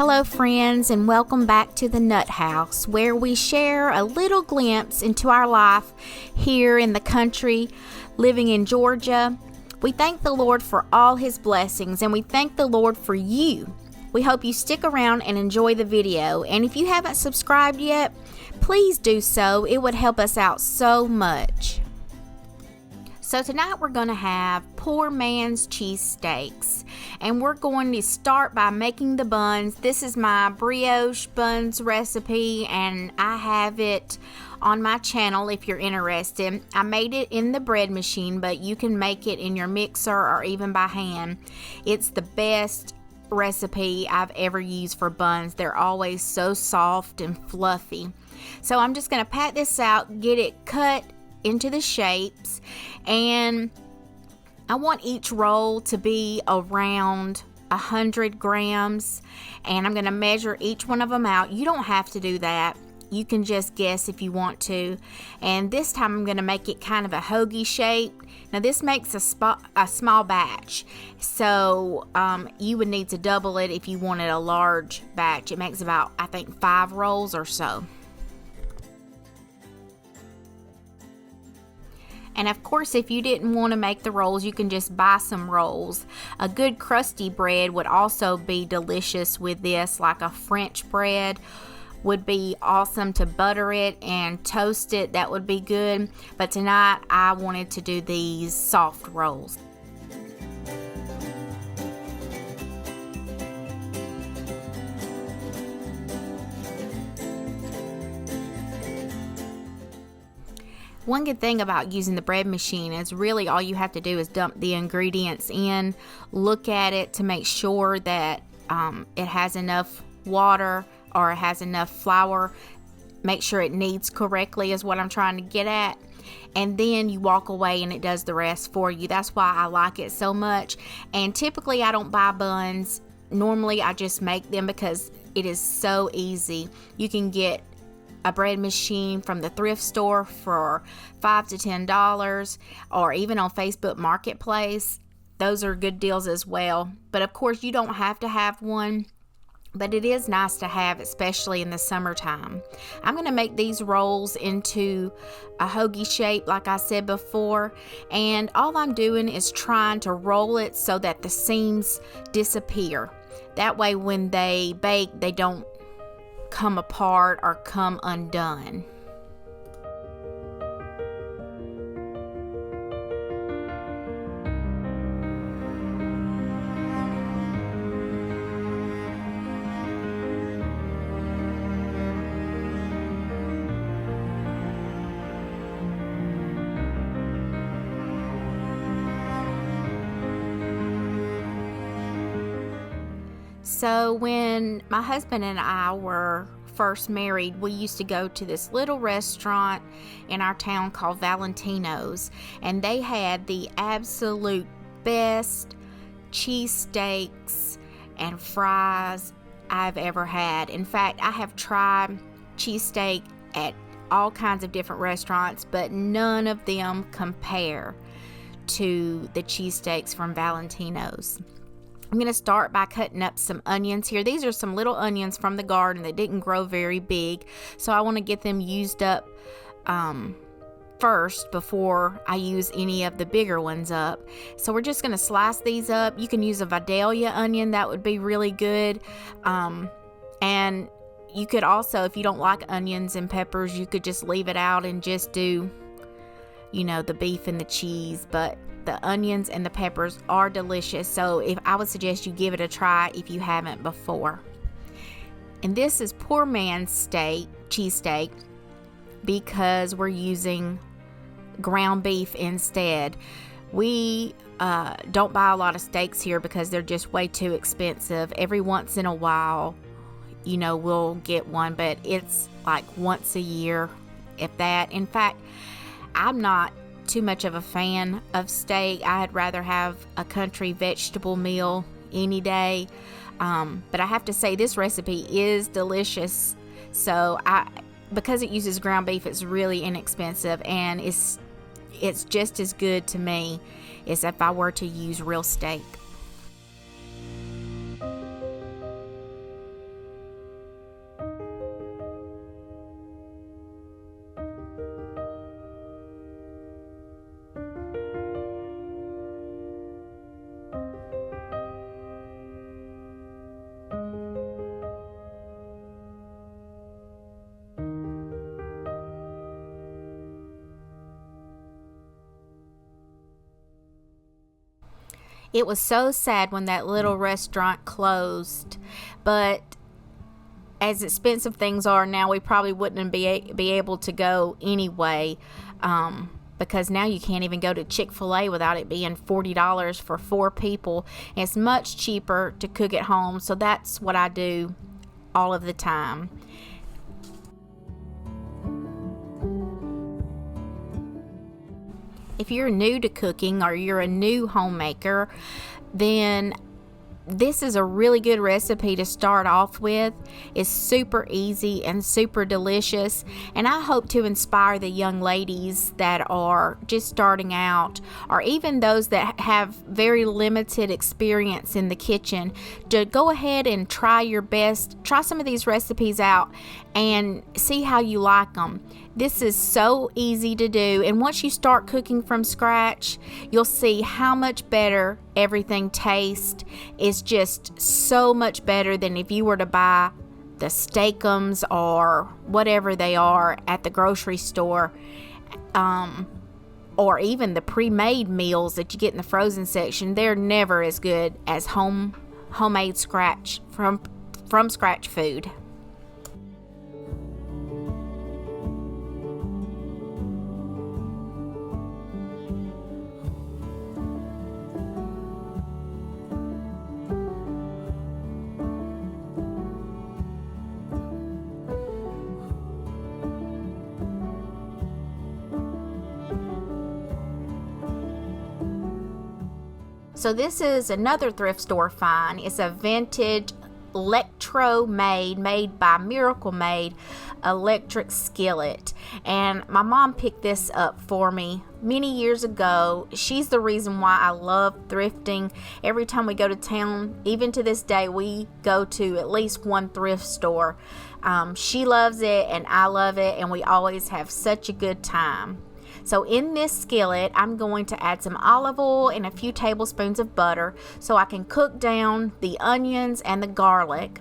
Hello friends, and welcome back to the Nut House, where we share a little glimpse into our life here in the country, living in Georgia. We thank the Lord for all His blessings, and we thank the Lord for you. We hope you stick around and enjoy the video, and if you haven't subscribed yet, please do so. It would help us out so much. So tonight we're going to have poor man's cheesesteaks, and we're going to start by making the buns. This is my brioche buns recipe, and I have it on my channel if you're interested. I made it in the bread machine, but you can make it in your mixer or even by hand. It's the best recipe I've ever used for buns. They're always so soft and fluffy. So I'm just going to pat this out, get it cut into the shapes, and I want each roll to be around 100 grams, and I'm going to measure each one of them out. You don't have to do that. You can just guess if you want to. And this time I'm going to make it kind of a hoagie shape. Now this makes a small batch, so you would need to double it if you wanted a large batch. It makes about, I think, 5 rolls or so. And of course, if you didn't want to make the rolls, you can just buy some rolls. A good crusty bread would also be delicious with this, like a French bread would be awesome to butter it and toast it. That would be good. But tonight I wanted to do these soft rolls. One good thing about using the bread machine is really all you have to do is dump the ingredients in, look at it to make sure that it has enough water or it has enough flour, make sure it kneads correctly is what I'm trying to get at, and then you walk away and it does the rest for you. That's why I like it so much. And typically I don't buy buns. Normally I just make them because it is so easy. You can get a bread machine from the thrift store for $5 to $10, or even on Facebook Marketplace. Those are good deals as well. But of course you don't have to have one, but it is nice to have, especially in the summertime. I'm going to make these rolls into a hoagie shape like I said before, and all I'm doing is trying to roll it so that the seams disappear. That way when they bake, they don't come apart or come undone. So when my husband and I were first married, we used to go to this little restaurant in our town called Valentino's, and they had the absolute best cheesesteaks and fries I've ever had. In fact, I have tried cheesesteak at all kinds of different restaurants, but none of them compare to the cheesesteaks from Valentino's. I'm going to start by cutting up some onions here. These are some little onions from the garden that didn't grow very big, so I want to get them used up first before I use any of the bigger ones up. So we're just going to slice these up. You can use a Vidalia onion. That would be really good. And you could also, if you don't like onions and peppers, you could just leave it out and just do, you know, the beef and the cheese. But the onions and the peppers are delicious, so I would suggest you give it a try if you haven't before. And this is poor man's cheesesteak because we're using ground beef instead. We don't buy a lot of steaks here because they're just way too expensive. Every once in a while, you know, we'll get one, but it's like once a year, if that. In fact, I'm not too much of a fan of steak. I'd rather have a country vegetable meal any day. But I have to say this recipe is delicious. So because it uses ground beef, it's really inexpensive, and it's just as good to me as if I were to use real steak. It was so sad when that little restaurant closed, but as expensive things are now, we probably wouldn't be able to go anyway, because now you can't even go to Chick-fil-A without it being $40 for 4 people. And it's much cheaper to cook at home, so that's what I do all of the time. If you're new to cooking or you're a new homemaker, then this is a really good recipe to start off with. It's super easy and super delicious, and I hope to inspire the young ladies that are just starting out, or even those that have very limited experience in the kitchen, to go ahead and try your best. Try some of these recipes out and see how you like them. This is so easy to do, and once you start cooking from scratch, you'll see how much better everything tastes. It's just so much better than if you were to buy the steakums or whatever they are at the grocery store, or even the pre-made meals that you get in the frozen section. They're never as good as homemade scratch from scratch food. So this is another thrift store find. It's a vintage made by Miracle Made electric skillet, and my mom picked this up for me many years ago. She's the reason why I love thrifting. Every time we go to town, even to this day, we go to at least one thrift store. She loves it and I love it, and we always have such a good time. So in this skillet, I'm going to add some olive oil and a few tablespoons of butter so I can cook down the onions and the garlic.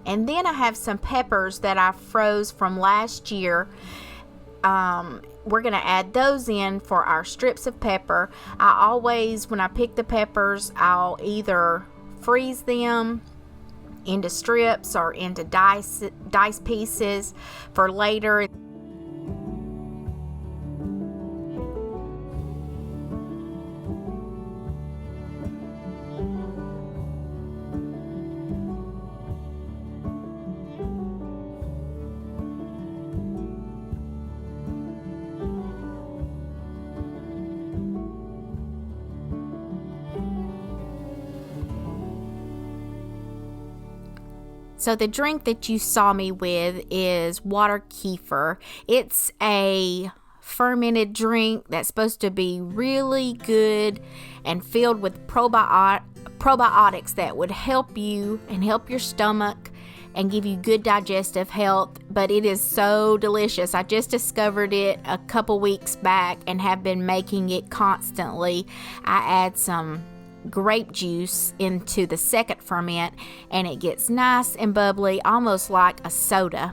And then I have some peppers that I froze from last year. We're going to add those in for our strips of pepper. I always, when I pick the peppers, I'll either freeze them into strips or into dice pieces for later. So the drink that you saw me with is water kefir. It's a fermented drink that's supposed to be really good and filled with probiotics that would help you and help your stomach and give you good digestive health. But it is so delicious. I just discovered it a couple weeks back and have been making it constantly. I add some grape juice into the second ferment, and it gets nice and bubbly, almost like a soda.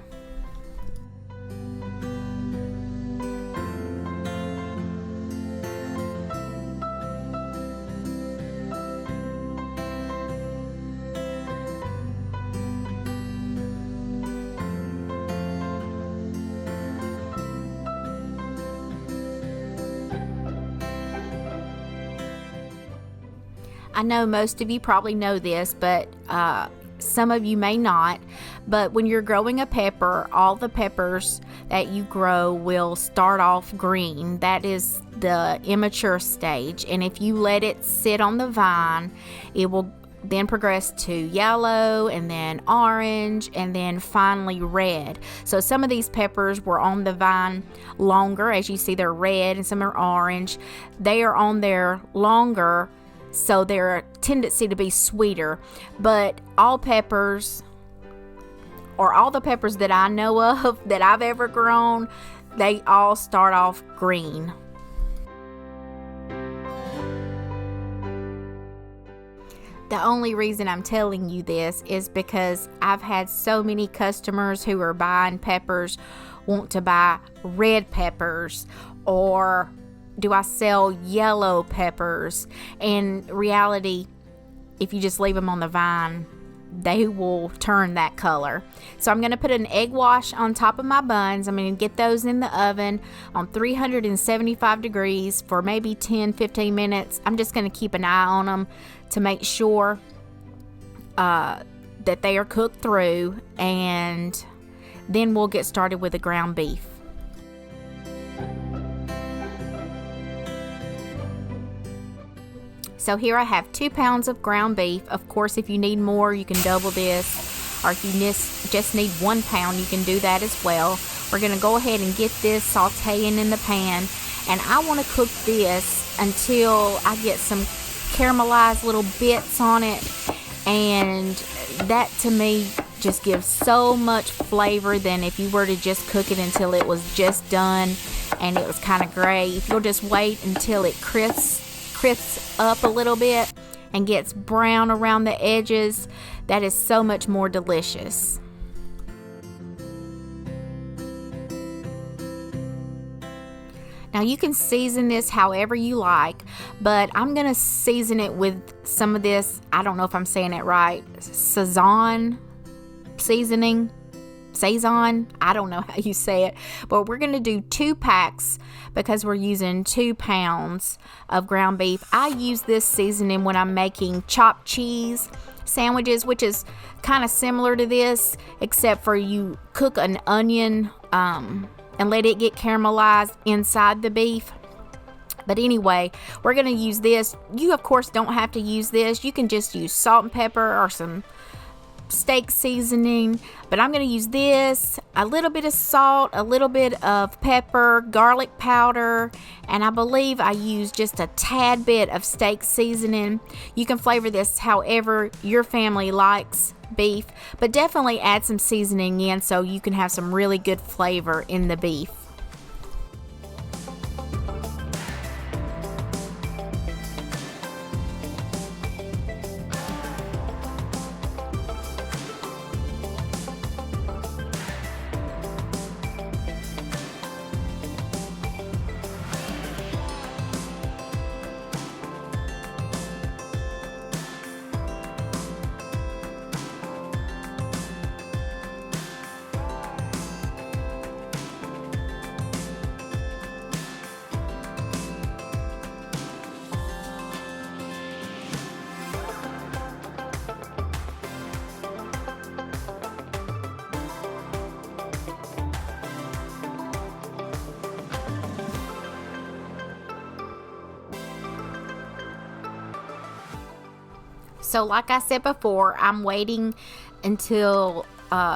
I know most of you probably know this, but some of you may not. But when you're growing a pepper, all the peppers that you grow will start off green. That is the immature stage. And if you let it sit on the vine, it will then progress to yellow and then orange and then finally red. So some of these peppers were on the vine longer. As you see, they're red and some are orange. They are on there longer, so they're a tendency to be sweeter. But all peppers, or all the peppers that I know of that I've ever grown, they all start off green. The only reason I'm telling you this is because I've had so many customers who are buying peppers want to buy red peppers or do I sell yellow peppers. In reality, if you just leave them on the vine, they will turn that color. So I'm going to put an egg wash on top of my buns. I'm going to get those in the oven on 375 degrees for maybe 10-15 minutes. I'm just going to keep an eye on them to make sure that they are cooked through, and then we'll get started with the ground beef. So here I have 2 pounds of ground beef. Of course, if you need more, you can double this, or if you just need 1 pound, you can do that as well. We're going to go ahead and get this sauteing in the pan, and I want to cook this until I get some caramelized little bits on it, and that to me just gives so much flavor than if you were to just cook it until it was just done and it was kind of gray. If you'll just wait until it crisps up a little bit and gets brown around the edges, that is so much more delicious. Now you can season this however you like, but I'm going to season it with some of this, I don't know if I'm saying it right, Sazon seasoning. Sazon, I don't know how you say it, but we're going to do 2 packs because we're using 2 pounds of ground beef. I use this seasoning when I'm making chopped cheese sandwiches, which is kind of similar to this, except for you cook an onion and let it get caramelized inside the beef. But anyway, we're going to use this. You, of course, don't have to use this. You can just use salt and pepper or some steak seasoning, but I'm going to use this, a little bit of salt, a little bit of pepper, garlic powder, and I believe I use just a tad bit of steak seasoning. You can flavor this however your family likes beef, but definitely add some seasoning in so you can have some really good flavor in the beef. So like I said before, I'm waiting until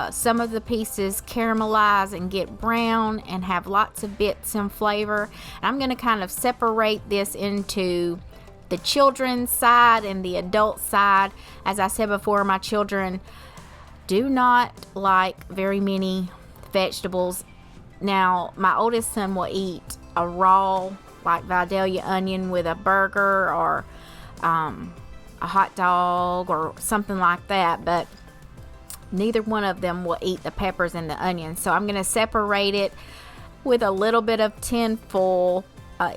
some of the pieces caramelize and get brown and have lots of bits and flavor. And I'm going to kind of separate this into the children's side and the adult side. As I said before, my children do not like very many vegetables. Now, my oldest son will eat a raw, like Vidalia onion with a burger or a hot dog or something like that, but neither one of them will eat the peppers and the onions. So I'm going to separate it with a little bit of tin foil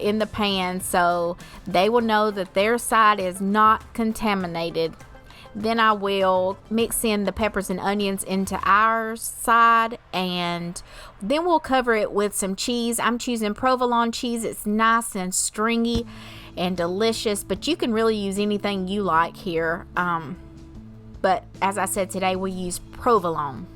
in the pan so they will know that their side is not contaminated. Then I will mix in the peppers and onions into our side, and then we'll cover it with some cheese. I'm choosing provolone cheese. It's nice and stringy and delicious, but you can really use anything you like here. But as I said, today we use provolone.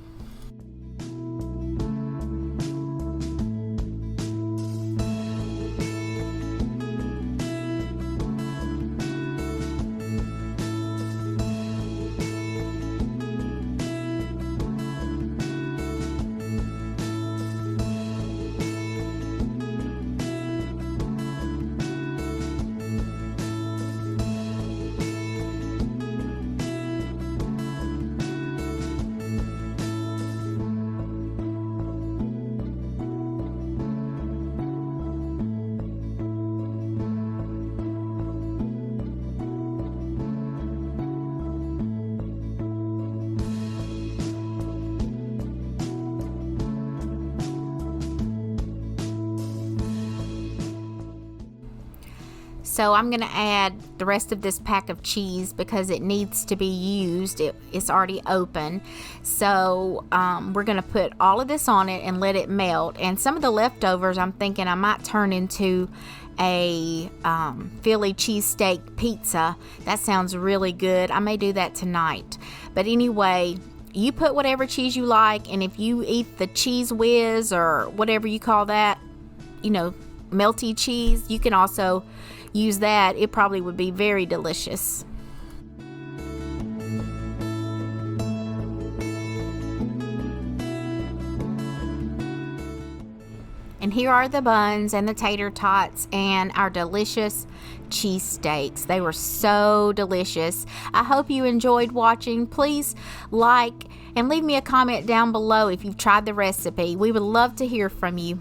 So I'm going to add the rest of this pack of cheese because it needs to be used. It's already open. So we're going to put all of this on it and let it melt. And some of the leftovers I'm thinking I might turn into a Philly cheesesteak pizza. That sounds really good. I may do that tonight. But anyway, you put whatever cheese you like, and if you eat the cheese whiz or whatever you call that, melty cheese, you can also use that. It probably would be very delicious. And here are the buns and the tater tots and our delicious cheesesteaks. They were so delicious. I hope you enjoyed watching. Please like and leave me a comment down below if you've tried the recipe. We would love to hear from you.